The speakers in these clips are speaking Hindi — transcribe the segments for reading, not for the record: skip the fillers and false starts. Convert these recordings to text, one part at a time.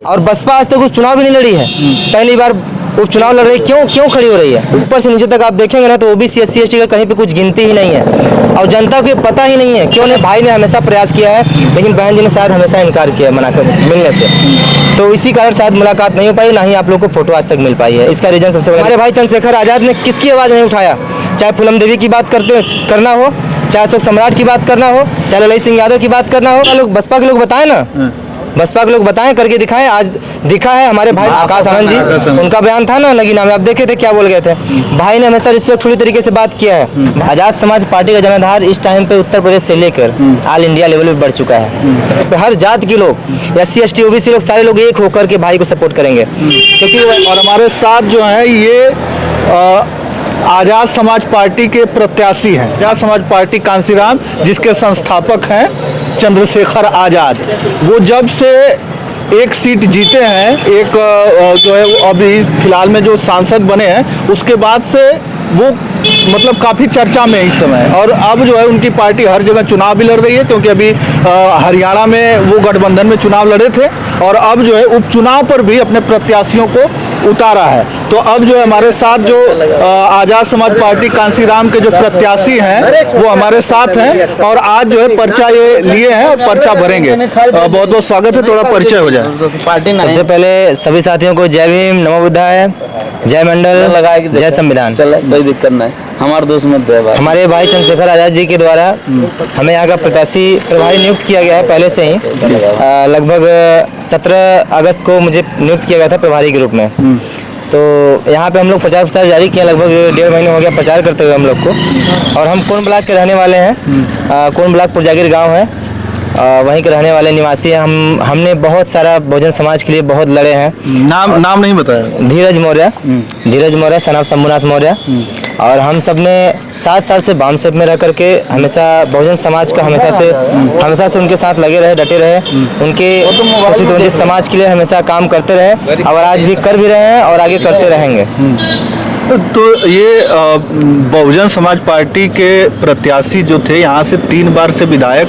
और बसपा आज तक कुछ चुनाव भी नहीं लड़ी है, पहली बार उपचुनाव लड़ रही। क्यों खड़ी हो रही है? ऊपर से नीचे तक आप देखेंगे ना तो ओबीसी SC ST का कहीं पे कुछ गिनती ही नहीं है और जनता को पता ही नहीं है। क्यों नहीं? भाई ने हमेशा प्रयास किया है लेकिन बहन जी ने शायद हमेशा इनकार किया है मना कर मिलने से, तो इसी कारण शायद मुलाकात नहीं हो पाई, ना ही आप लोग को फोटो आज तक मिल पाई है। इसका रीजन सबसे बड़ा हमारे भाई चंद्रशेखर आजाद ने किसकी आवाज़ नहीं उठाया, चाहे फूलन देवी की बात करना हो, चाहे अशोक सम्राट की बात करना हो, चाहे ललित सिंह यादव की बात करना हो। लोग बसपा के लोग बताएं ना, बसपा के लोग बताएं, करके दिखाएं। आज दिखा है हमारे भाई आकाश आनंद जी, उनका बयान था ना नगीना में, आप देखे थे क्या बोल गए थे। भाई ने हमेशा रिस्पेक्टफुली तरीके से बात किया है। आजाद समाज पार्टी का जनाधार इस टाइम पे उत्तर प्रदेश से लेकर ऑल इंडिया लेवल पे बढ़ चुका है। हर जात के लोग, SC ST OBC लोग, सारे लोग एक होकर के भाई को सपोर्ट करेंगे क्योंकि और हमारे साथ जो है ये आज़ाद समाज पार्टी के प्रत्याशी हैं। आज़ाद समाज पार्टी कांसीराम, जिसके संस्थापक हैं चंद्रशेखर आज़ाद। वो जब से एक सीट जीते हैं, एक जो है अभी फिलहाल में जो सांसद बने हैं, उसके बाद से वो मतलब काफ़ी चर्चा में इस समय। और अब जो है उनकी पार्टी हर जगह चुनाव भी लड़ रही है, क्योंकि अभी हरियाणा में वो गठबंधन में चुनाव लड़े थे और अब जो है उपचुनाव पर भी अपने प्रत्याशियों को उतारा है। तो अब जो है हमारे साथ जो आज़ाद समाज पार्टी कांसीराम के जो प्रत्याशी हैं वो हमारे साथ हैं और आज जो है पर्चा ये लिए हैं और पर्चा भरेंगे। बहुत बहुत स्वागत है, थोड़ा परिचय हो जाए। सबसे पहले सभी साथियों को जय भीम, नमो बुद्धाय, जय मंडल, जय संविधान। कोई दिक्कत नहीं, हमारे दोस्त मत दे। हमारे भाई चंद्रशेखर आजाद जी के द्वारा हमें यहाँ का प्रत्याशी प्रभारी नियुक्त किया गया है पहले से ही। लगभग 17 अगस्त को मुझे नियुक्त किया गया था प्रभारी के रूप में। तो यहाँ पे हम लोग प्रचार जारी किया, लगभग 1.5 महीने हो गया प्रचार करते हुए हम लोग को। और हम कोन ब्लॉक के रहने वाले हैं, कोन ब्लॉक पुरजागिर गाँव है, वहीं के रहने वाले निवासी हैं। हमने बहुत सारा बहुजन समाज के लिए बहुत लड़े हैं। नाम नहीं बताया। धीरज मौर्य, सन ऑफ शंभुनाथ मौर्य। और हम सब ने 7 साल से वामसेप में रह करके हमेशा बहुजन समाज का हमेशा से उनके साथ लगे रहे, डटे रहे, उनके शोषित वंचित समाज के लिए हमेशा काम करते रहे और आज भी कर भी रहे हैं और आगे करते रहेंगे। तो ये बहुजन समाज पार्टी के प्रत्याशी जो थे यहाँ से 3 बार से विधायक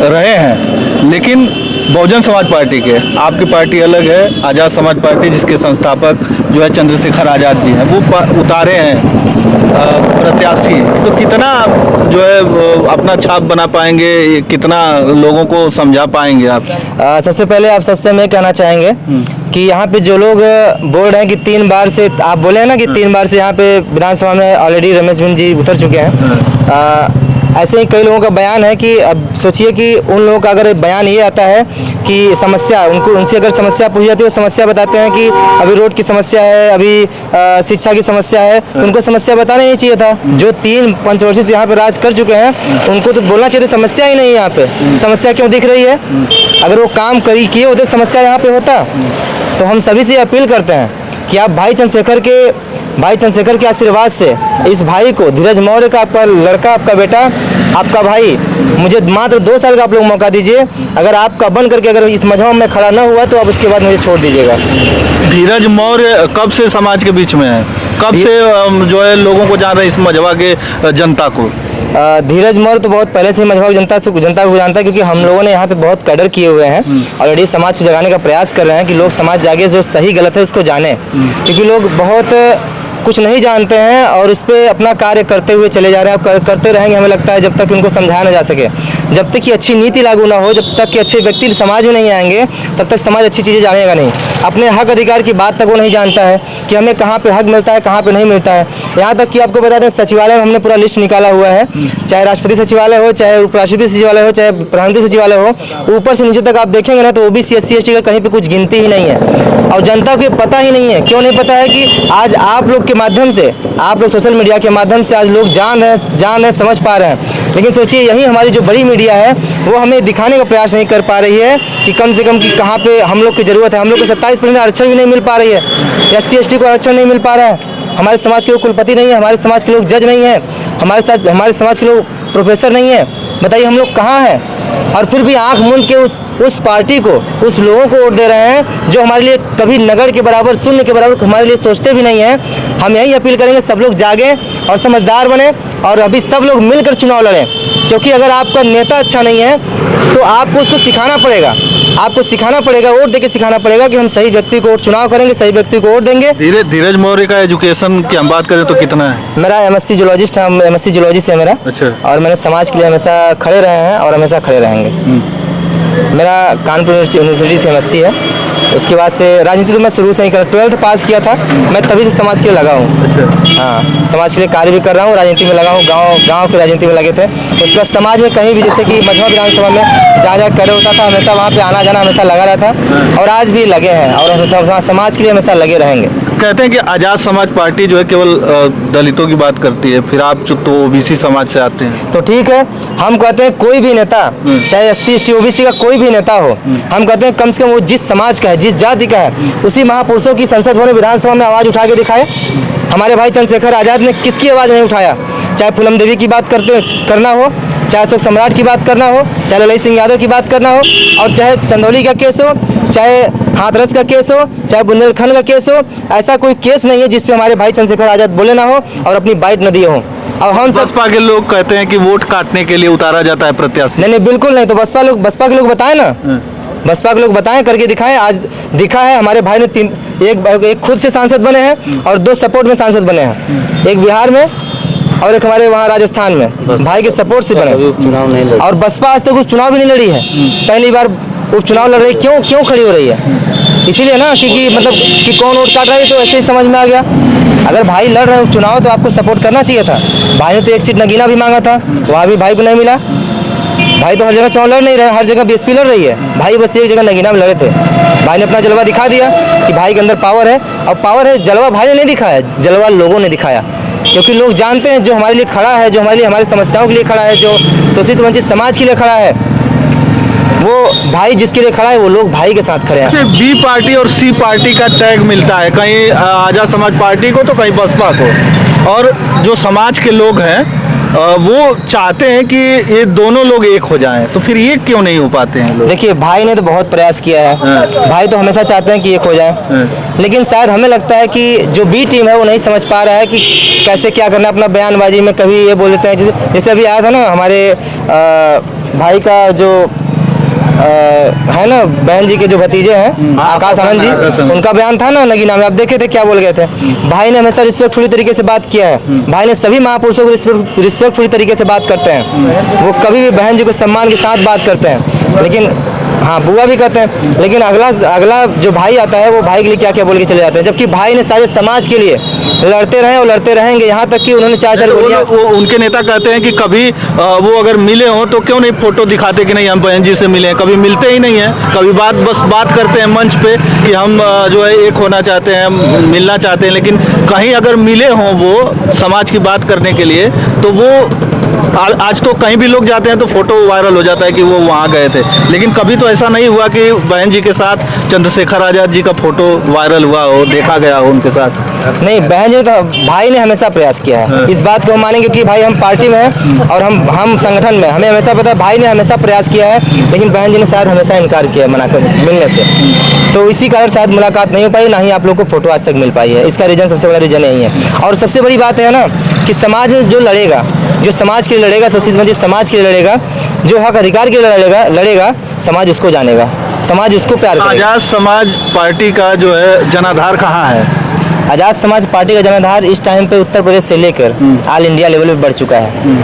रहे हैं, लेकिन बहुजन समाज पार्टी के, आपकी पार्टी अलग है, आज़ाद समाज पार्टी जिसके संस्थापक जो है चंद्रशेखर आज़ाद जी हैं, वो उतारे हैं प्रत्याशी। तो कितना जो है अपना छाप बना पाएंगे, कितना लोगों को समझा पाएंगे आप? सबसे पहले आप सबसे मैं कहना चाहेंगे कि यहाँ पे जो लोग बोल रहे हैं कि 3 बार से, आप बोले हैं ना कि 3 बार से यहाँ पे विधानसभा में ऑलरेडी रमेश बिंद जी उतर चुके हैं। ऐसे ही कई लोगों का बयान है कि अब सोचिए कि उन लोगों का अगर बयान ये आता है कि समस्या उनसे अगर समस्या पूछी जाती है, वो समस्या बताते हैं कि अभी रोड की समस्या है, अभी शिक्षा की समस्या है, तो उनको समस्या बताना नहीं चाहिए था। जो 3 पंचवर्षीय से यहाँ पे राज कर चुके हैं उनको तो बोलना चाहिए था समस्या ही नहीं है यहाँ पे, समस्या क्यों दिख रही है? अगर वो काम किए होते तो समस्या यहाँ पे होता। तो हम सभी से अपील करते हैं कि आप भाई चंद्रशेखर के आशीर्वाद से इस भाई को, धीरज मौर्य का आपका लड़का, आपका बेटा, आपका भाई, मुझे मात्र 2 साल का आप लोग मौका दीजिए। अगर आपका बन करके अगर इस मजहब में खड़ा न हुआ तो आप उसके बाद मुझे छोड़ दीजिएगा। धीरज मौर्य कब से समाज के बीच में है, कब से जो है लोगों को जान रहे हैं इस मजहब के जनता को? धीरज मौर्य तो बहुत पहले से मजहब जनता को जानता है, क्योंकि हम लोगों ने यहाँ पे बहुत कैडर किए हुए हैं। ऑलरेडी समाज को जगाने का प्रयास कर रहे हैं कि लोग समाज जागे, जो सही गलत है उसको जाने, क्योंकि लोग बहुत कुछ नहीं जानते हैं और उस पर अपना कार्य करते हुए चले जा रहे हैं। करते रहेंगे हमें लगता है, जब तक उनको समझाया ना जा सके, जब तक कि अच्छी नीति लागू ना हो, जब तक कि अच्छे व्यक्ति समाज में नहीं आएंगे, तब तक समाज अच्छी चीज़ें जानेगा नहीं। अपने हक अधिकार की बात तक वो नहीं जानता है कि हमें कहाँ पे हक मिलता है, कहाँ पे नहीं मिलता है। यहाँ तक कि आपको बता दें, सचिवालय में हमने पूरा लिस्ट निकाला हुआ है, चाहे राष्ट्रपति सचिवालय हो, चाहे उपराष्ट्रपति सचिवालय हो, चाहे प्रधानमंत्री सचिवालय हो, ऊपर से नीचे तक आप देखेंगे ना तो OBC SC ST का कहीं पे कुछ गिनती ही नहीं है और जनता को पता ही नहीं है। क्यों नहीं पता है? कि आज आप लोग के माध्यम से, आप लोग सोशल मीडिया के माध्यम से आज लोग जान रहे, समझ पा रहे हैं। लेकिन सोचिए यही हमारी जो बड़ी मीडिया है वो हमें दिखाने का प्रयास नहीं कर पा रही है कि कम से कम कि कहाँ पे हम लोग की ज़रूरत है। हम लोग को 27% आरक्षण भी नहीं मिल पा रही है, SC ST को आरक्षण नहीं मिल पा रहा है, हमारे समाज के लोग कुलपति नहीं है, हमारे समाज के लोग जज नहीं है, हमारे समाज के लोग प्रोफेसर नहीं है। बताइए हम लोग कहाँ हैं? और फिर भी आंख मूंद के उस पार्टी को, उस लोगों को वोट दे रहे हैं जो हमारे लिए कभी नगड़ के बराबर, शून्य के बराबर हमारे लिए सोचते भी नहीं हैं। हम यही अपील करेंगे सब लोग जागें और समझदार बने और अभी सब लोग मिलकर चुनाव लड़ें। क्योंकि अगर आपका नेता अच्छा नहीं है तो आपको उसको सिखाना पड़ेगा, आपको सिखाना पड़ेगा, वोट देके सिखाना पड़ेगा कि हम सही व्यक्ति को चुनाव करेंगे, सही व्यक्ति को वोट देंगे। धीरज मौर्य का एजुकेशन की हम बात करें तो कितना है? मेरा एमएससी जूलॉजिस्ट है, एमएससी जूलॉजी से है मेरा। अच्छा। और मैंने समाज के लिए हमेशा खड़े रहे हैं और हमेशा खड़े रहेंगे। मेरा कानपुर यूनिवर्सिटी से एमएससी है। उसके बाद से राजनीति तो मैं शुरू से ही कर 12th पास किया था, मैं तभी से समाज के लिए लगा हूँ। अच्छा। हाँ, समाज के लिए कार्य भी कर रहा हूँ, राजनीति में लगा हूँ, गांव की राजनीति में लगे थे। उसके बाद समाज में कहीं भी, जैसे कि मझवा विधानसभा में जहाँ कार्य होता था, हमेशा वहाँ पे आना जाना हमेशा लगा रहता और आज भी लगे हैं और हमेशा समाज के लिए हमेशा लगे रहेंगे। कहते हैं कि आजाद समाज पार्टी जो है केवल दलितों की बात करती है, फिर आप जो तो ओबीसी समाज से आते हैं तो ठीक है, हम कहते हैं कोई भी नेता, चाहे SC ST OBC का कोई भी नेता हो, हम कहते हैं कम से कम वो जिस समाज का है, जिस जाति का है, उसी महापुरुषों की संसद भवन विधानसभा में आवाज़ उठा के दिखाए। हमारे भाई चंद्रशेखर आज़ाद ने किसकी आवाज़ नहीं उठाया? चाहे फूलन देवी की बात करना हो, चाहे अशोक सम्राट की बात करना हो, चाहे ललित सिंह यादव की बात करना हो, और चाहे चंदौली का केस हो, चाहे हाथरस का केस हो, चाहे बुंदेलखंड का केस हो, ऐसा कोई केस नहीं है जिसपे हमारे भाई चंद्रशेखर आज़ाद बोले ना हो और अपनी बाइट न दिए हो। और हम सब बसपा के लोग कहते हैं कि वोट काटने के लिए उतारा जाता है प्रत्याशी। नहीं, बिल्कुल नहीं। तो बसपा के लोग बताएं ना, बसपा के लोग बताएं, करके दिखाएं। आज दिखा है, हमारे भाई ने एक खुद से सांसद बने हैं और 2 सपोर्ट में सांसद बने हैं, एक बिहार में और एक हमारे वहाँ राजस्थान में, भाई के सपोर्ट से बने। उपचुनाव नहीं लड़ा। और बसपा आज तक कुछ चुनाव भी नहीं लड़ी है, पहली बार उपचुनाव लड़ रही। क्यों खड़ी हो रही है? इसीलिए ना क्योंकि मतलब कि कौन वोट काट रहा है, तो ऐसे ही समझ में आ गया। अगर भाई लड़ रहे हैं चुनाव तो आपको सपोर्ट करना चाहिए था। भाई ने तो 1 सीट नगीना भी मांगा था, वहाँ भी भाई को नहीं मिला। भाई तो हर जगह चुनाव लड़ नहीं रहे, हर जगह BSP लड़ रही है, भाई बस एक जगह नगीना में लड़े थे। भाई ने अपना जलवा दिखा दिया कि भाई के अंदर पावर है, और पावर है, जलवा भाई ने नहीं दिखाया, जलवा लोगों ने दिखाया। क्योंकि लोग जानते हैं जो हमारे लिए खड़ा है, जो हमारे लिए हमारी समस्याओं के लिए खड़ा है, जो शोषित वंचित समाज के लिए खड़ा है, वो भाई जिसके लिए खड़ा है, वो लोग भाई के साथ खड़े हैं। B पार्टी और C पार्टी का टैग मिलता है, कहीं आजाद समाज पार्टी को तो कहीं बसपा को, और जो समाज के लोग हैं वो चाहते हैं कि ये दोनों लोग एक हो जाएं, तो फिर ये क्यों नहीं हो पाते हैं लोग? देखिए, भाई ने तो बहुत प्रयास किया है, भाई तो हमेशा चाहते हैं कि एक हो जाए, लेकिन शायद हमें लगता है कि जो B टीम है वो नहीं समझ पा रहा है कि कैसे क्या करना। अपना बयानबाजी में कभी ये बोल देते हैं, जैसे अभी आया था ना हमारे भाई का जो है ना, बहन जी के जो भतीजे हैं आकाश आनंद जी, उनका बयान था ना नगीना में, आप देखे थे क्या बोल गए थे। भाई ने हमेशा रिस्पेक्टफुली तरीके से बात किया है। भाई ने सभी महापुरुषों को रिस्पेक्टफुली तरीके से बात करते हैं, वो कभी भी बहन जी को सम्मान के साथ बात करते हैं। लेकिन हाँ, बुआ भी कहते हैं, लेकिन अगला जो भाई आता है वो भाई के लिए क्या क्या बोल के चले जाते हैं, जबकि भाई ने सारे समाज के लिए लड़ते रहे और लड़ते रहेंगे, यहाँ तक कि उन्होंने 4 गोलियां। वो उनके नेता कहते हैं कि कभी वो अगर मिले हों तो क्यों नहीं फोटो दिखाते कि नहीं हम बहन जी से मिले हैं, कभी मिलते ही नहीं है, कभी बात करते हैं मंच पे कि हम जो है एक होना चाहते हैं, मिलना चाहते हैं, लेकिन कहीं अगर मिले हों वो समाज की बात करने के लिए, तो वो आज तो कहीं भी लोग जाते हैं तो फोटो वायरल हो जाता है कि वो वहाँ गए थे, लेकिन कभी तो ऐसा नहीं हुआ कि बहन जी के साथ चंद्रशेखर आज़ाद जी का फोटो वायरल हुआ हो, देखा गया हो उनके साथ। नहीं, बहन जी तो भाई ने हमेशा प्रयास किया है, इस बात को हम मानेंगे कि भाई हम पार्टी में हैं और हम संगठन में, हमें हमेशा पता है भाई ने हमेशा प्रयास किया है, लेकिन बहन जी ने शायद हमेशा इनकार किया है, मना कर मिलने से। तो इसी कारण शायद मुलाकात नहीं हो पाई, ना ही आप लोग को फोटो आज तक मिल पाई है। इसका रीज़न, सबसे बड़ा रीज़न यही है। और सबसे बड़ी बात है ना कि समाज में जो लड़ेगा, जो समाज के लिए लड़ेगा, शोषित वंचित समाज के लिए लड़ेगा, जो हक अधिकार के लिए लड़ेगा, समाज उसको जानेगा, समाज उसको प्यार करेगा। आजाद समाज पार्टी का जो है जनाधार कहाँ है? आजाद समाज पार्टी का जनाधार इस टाइम पे उत्तर प्रदेश से लेकर ऑल इंडिया लेवल पे बढ़ चुका है,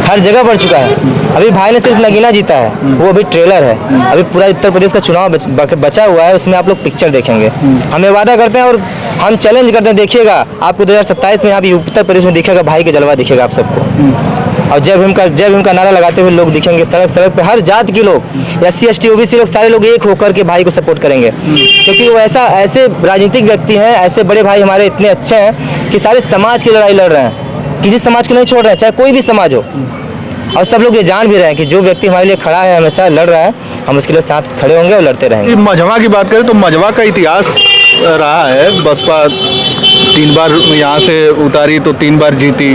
हर जगह बढ़ चुका है। अभी भाई ने सिर्फ नगीना जीता है, वो अभी ट्रेलर है, अभी पूरा उत्तर प्रदेश का चुनाव बचा हुआ है, उसमें आप लोग पिक्चर देखेंगे। हमें वादा करते हैं और हम चैलेंज करते हैं, देखिएगा आपको 2027 में यहाँ पे उत्तर प्रदेश में दिखेगा, भाई के जलवा दिखेगा आप सबको। और जय भीम का नारा लगाते हुए लोग दिखेंगे, सड़क पे हर जात के लोग, SC ST OBC लोग, सारे लोग एक होकर के भाई को सपोर्ट करेंगे, क्योंकि वो ऐसे राजनीतिक व्यक्ति हैं, ऐसे बड़े भाई हमारे इतने अच्छे हैं कि सारे समाज की लड़ाई लड़ रहे हैं, किसी समाज को नहीं छोड़ रहे हैं, चाहे कोई भी समाज हो। और सब लोग ये जान भी रहे हैं कि जो व्यक्ति हमारे लिए खड़ा है, हमेशा लड़ रहा है, हम उसके लिए साथ खड़े होंगे और लड़ते रहेंगे। मझवा की बात करें तो मझवा का इतिहास रहा है, बसपा 3 बार यहाँ से उतारी तो 3 बार जीती,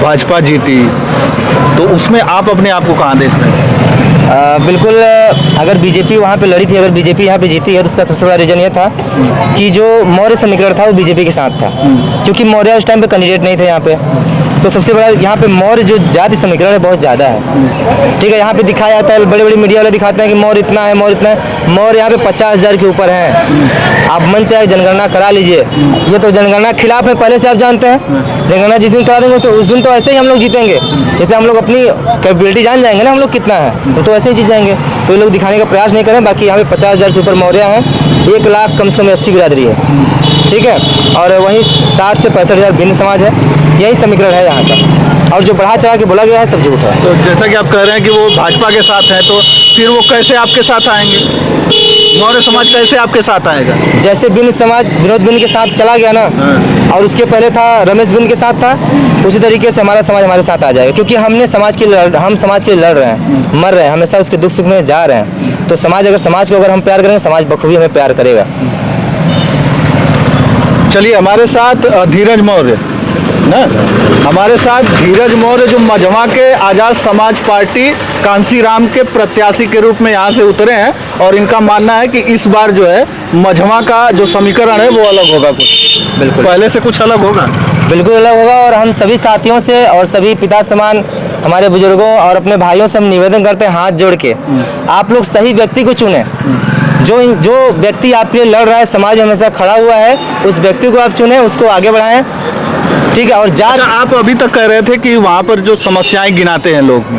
भाजपा जीती, तो उसमें आप अपने आप को कहाँ देखते हैं? बिल्कुल, अगर बीजेपी वहाँ पे लड़ी थी, अगर बीजेपी यहाँ पे जीती है तो उसका सबसे बड़ा रीज़न ये था कि जो मौर्य समीकरण था वो बीजेपी के साथ था, क्योंकि मौर्य उस टाइम पे कैंडिडेट नहीं थे यहाँ पे। तो सबसे बड़ा यहाँ पे मौर्य जो जाति समीकरण है बहुत ज़्यादा है। ठीक है, यहाँ पे दिखाया जाता है, बड़े बड़े मीडिया वाले दिखाते हैं कि मौर्य इतना है, मौर्य इतना है। मौर्य यहाँ पे 50,000 के ऊपर है। आप मन चाहे जनगणना करा लीजिए, ये तो जनगणना खिलाफ है पहले से, आप जानते हैं। जनगणना जिस दिन करा देंगे तो उस दिन तो ऐसे ही हम लोग जीतेंगे। जैसे हम लोग अपनी कैपेबिलिटी जान जाएंगे ना, हम लोग कितना है, तो ऐसे ही जीत जाएंगे। तो ये लोग दिखाने का प्रयास नहीं करें। बाकी यहाँ पे 50,000 से ऊपर मौर्य हैं, 1 लाख कम से कम 80 बिरादरी है। ठीक है, और वहीं 60 से 65,000 भिन्न समाज है। यही समीकरण है यहाँ का, और जो बढ़ा चढ़ा के बोला गया है सब झूठ है। तो जैसा कि आप कह रहे हैं कि वो भाजपा के साथ है, तो फिर वो कैसे आपके साथ आएंगे? मौर्य समाज कैसे आपके साथ आएगा? जैसे बिंद समाज विनोद बिंद के साथ चला गया ना, और उसके पहले था रमेश बिंद के साथ था, उसी तरीके से हमारा समाज हमारे साथ आ जाएगा। क्योंकि हम समाज के लिए लड़ रहे हैं, मर रहे हैं, हमेशा उसके दुख सुख में जा रहे हैं। तो समाज को अगर हम प्यार करेंगे, समाज बखूबी हमें प्यार करेगा। चलिए, हमारे साथ धीरज मौर्य ना, हमारे साथ धीरज मौर्य जो मझवा के आज़ाद समाज पार्टी कांसीराम के प्रत्याशी के रूप में यहाँ से उतरे हैं, और इनका मानना है कि इस बार जो है मझवा का जो समीकरण है वो अलग होगा, कुछ बिल्कुल पहले से कुछ अलग होगा। बिल्कुल अलग होगा। और हम सभी साथियों से और सभी पिता समान हमारे बुजुर्गों और अपने भाइयों से हम निवेदन करते हैं हाथ जोड़ के, आप लोग सही व्यक्ति को चुनें। जो व्यक्ति आपके लिए लड़ रहा है, समाज में हमेशा खड़ा हुआ है, उस व्यक्ति को आप चुनें, उसको आगे बढ़ाएं। ठीक है, और अच्छा, आप अभी तक कह रहे थे कि वहाँ पर जो समस्याएं गिनाते हैं लोग,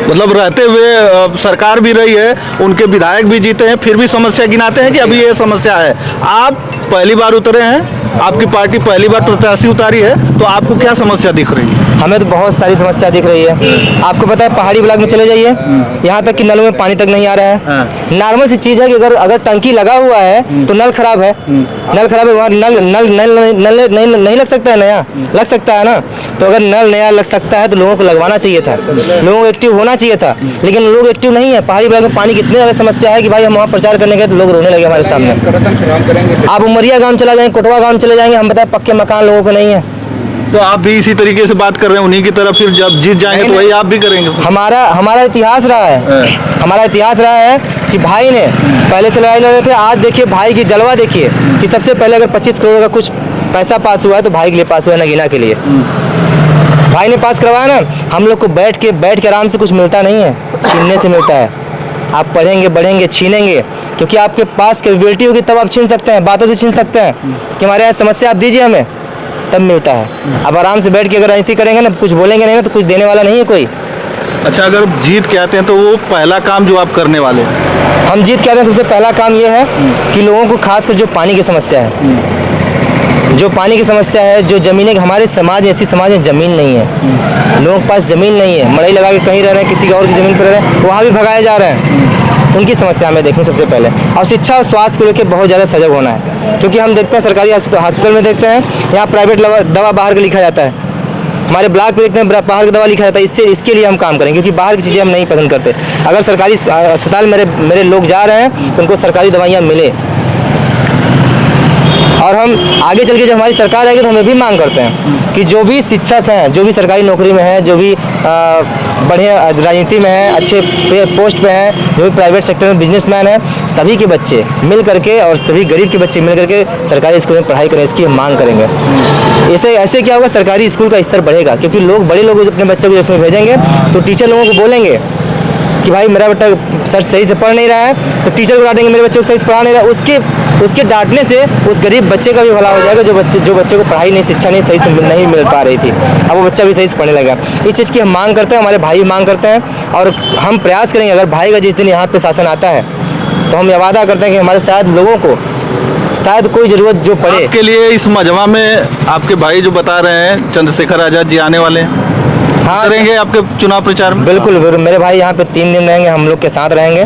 मतलब रहते हुए सरकार भी रही है, उनके विधायक भी जीते हैं, फिर भी समस्या गिनाते हैं कि अभी ये समस्या है। आप पहली बार उतरे हैं, आपकी पार्टी पहली बार प्रत्याशी उतारी है, तो आपको क्या समस्या दिख रही है? हमें तो बहुत सारी समस्या दिख रही है। आपको पता है, पहाड़ी ब्लॉक में चले जाइए, यहाँ तक कि नलों में पानी तक नहीं आ रहा है। नॉर्मल सी चीज़ है कि अगर टंकी लगा हुआ है तो नल खराब है, नल खराब है, वहाँ नल नहीं लग सकता है, नया लग सकता है ना। तो अगर नल नया लग सकता है तो लोगों को लगवाना चाहिए था, लोगों को एक्टिव होना चाहिए था, लेकिन लोग एक्टिव नहीं है। पहाड़ी ब्लॉक में पानी की इतनी ज़्यादा समस्या है कि भाई हम वहाँ प्रचार करने गए तो लोग रोने लगे हमारे सामने। आप उमरिया गाँव चला जाएंगे, कोटवा गाँव चले जाएंगे, हम बताएं पक्के मकान लोगों को नहीं है। तो आप भी इसी तरीके से बात कर रहे हैं उन्हीं की तरह, फिर जब जीत जाएंगे तो वही आप भी करेंगे? हमारा इतिहास रहा है, हमारा इतिहास रहा है कि भाई ने पहले से लड़ाई लड़ रहे थे। आज देखिए भाई की जलवा देखिए कि सबसे पहले अगर 25 करोड़ का कुछ पैसा पास हुआ है तो भाई के लिए पास हुआ है, नगीना के लिए भाई ने पास करवाया ना। हम लोग को बैठ के आराम से कुछ मिलता नहीं है, छीनने से मिलता है। आप पढ़ेंगे, बढ़ेंगे, छीनेंगे, क्योंकि आपके पास कैपेबिलिटी होगी तब आप छीन सकते हैं, बातों से छीन सकते हैं कि हमारे यहाँ समस्या आप दीजिए हमें, तब मिलता है। अब आराम से बैठ के अगर राजनीति करेंगे ना, कुछ बोलेंगे नहीं ना, तो कुछ देने वाला नहीं है कोई। अच्छा, अगर जीत के आते हैं तो वो पहला काम जो आप करने वाले हैं? हम जीत के आते हैं, सबसे पहला काम ये है कि लोगों को खासकर जो पानी की समस्या है, जो पानी की समस्या है, जो ज़मीनें, हमारे समाज में, ऐसी समाज में ज़मीन नहीं है, लोगों के पास ज़मीन नहीं है, मड़ई लगा के कहीं रह रहे हैं, किसी और की ज़मीन पर रह रहे हैं, वहाँ भी भगाए जा रहे हैं। उनकी समस्या हमें देखनी सबसे पहले। और शिक्षा और स्वास्थ्य को लेकर बहुत ज़्यादा सजग होना है, क्योंकि हम देखते हैं सरकारी हॉस्पिटल में देखते हैं, यहाँ प्राइवेट दवा बाहर का लिखा जाता है, हमारे ब्लॉक पे देखते हैं बाहर की दवा लिखा जाता है। इसके लिए हम काम करेंगे, क्योंकि बाहर की चीज़ें हम नहीं पसंद करते। अगर सरकारी अस्पताल मेरे लोग जा रहे हैं तो उनको सरकारी दवाइयाँ मिले। और हम आगे चल के जब हमारी सरकार आएगी तो हम ये भी मांग करते हैं कि जो भी शिक्षक हैं, जो भी सरकारी नौकरी में हैं, जो भी बढ़िया राजनीति में हैं, अच्छे पोस्ट पे हैं, जो भी प्राइवेट सेक्टर में बिजनेसमैन हैं, सभी के बच्चे मिल करके और सभी गरीब के बच्चे मिल करके सरकारी स्कूल में पढ़ाई करें, इसकी हम मांग करेंगे। ऐसे क्या होगा, सरकारी स्कूल का स्तर बढ़ेगा, क्योंकि बड़े लोग अपने बच्चों को इसमें भेजेंगे तो टीचर लोगों को बोलेंगे कि भाई मेरा बेटा सर सही से पढ़ नहीं रहा है, तो टीचर को डांटेंगे, मेरे बच्चे को सही से पढ़ा नहीं रहा है। उसके डांटने से उस गरीब बच्चे का भी भला हो जाएगा, जो बच्चे को पढ़ाई नहीं, शिक्षा नहीं सही से नहीं मिल पा रही थी, अब वो बच्चा भी सही से पढ़ने लगा। इस चीज़ की हम मांग करते हैं, हमारे भाई भी मांग करते हैं, और हम प्रयास करेंगे अगर भाई का जिस दिन यहाँ पे शासन आता है तो हम ये वादा करते हैं कि हमारे साथ लोगों को शायद कोई ज़रूरत जो पड़े। आपके लिए इस मजमा में आपके भाई जो बता रहे हैं चंद्रशेखर आज़ाद जी आने वाले हैं, हाँ करेंगे आपके चुनाव प्रचार में? बिल्कुल, मेरे भाई यहाँ पे 3 दिन रहेंगे, हम लोग के साथ रहेंगे,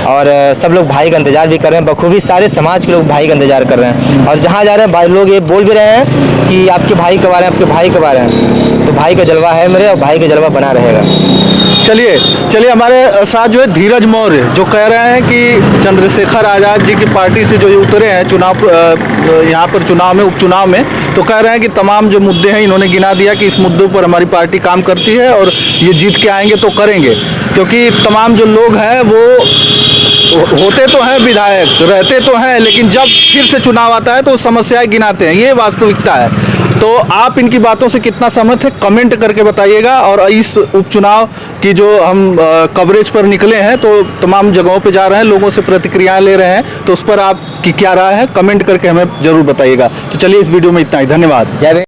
और सब लोग भाई का इंतजार भी कर रहे हैं, बखूबी सारे समाज के लोग भाई का इंतजार कर रहे हैं। और जहाँ जा रहे हैं भाई लोग ये बोल भी रहे हैं कि आपके भाई कब आ रहे हैं, आपके भाई कब आ रहे हैं। तो भाई का जलवा है मेरे, और भाई का जलवा बना रहेगा। चलिए हमारे साथ जो है धीरज मौर्य, जो कह रहे हैं कि चंद्रशेखर आज़ाद जी की पार्टी से जो उतरे हैं यहाँ पर चुनाव में, उपचुनाव में, तो कह रहे हैं कि तमाम जो मुद्दे हैं इन्होंने गिना दिया कि इस मुद्दों पर हमारी पार्टी काम करती है और ये जीत के आएंगे तो करेंगे, क्योंकि तमाम जो लोग हैं वो होते तो हैं विधायक, रहते तो हैं, लेकिन जब फिर से चुनाव आता है तो समस्याएं गिनाते हैं, ये वास्तविकता है। तो आप इनकी बातों से कितना सहमत है कमेंट करके बताइएगा। और इस उपचुनाव की जो हम कवरेज पर निकले हैं तो तमाम जगहों पे जा रहे हैं, लोगों से प्रतिक्रियाएं ले रहे हैं, तो उस पर आपकी क्या राय है कमेंट करके हमें जरूर बताइएगा। तो चलिए इस वीडियो में इतना ही, धन्यवाद। जय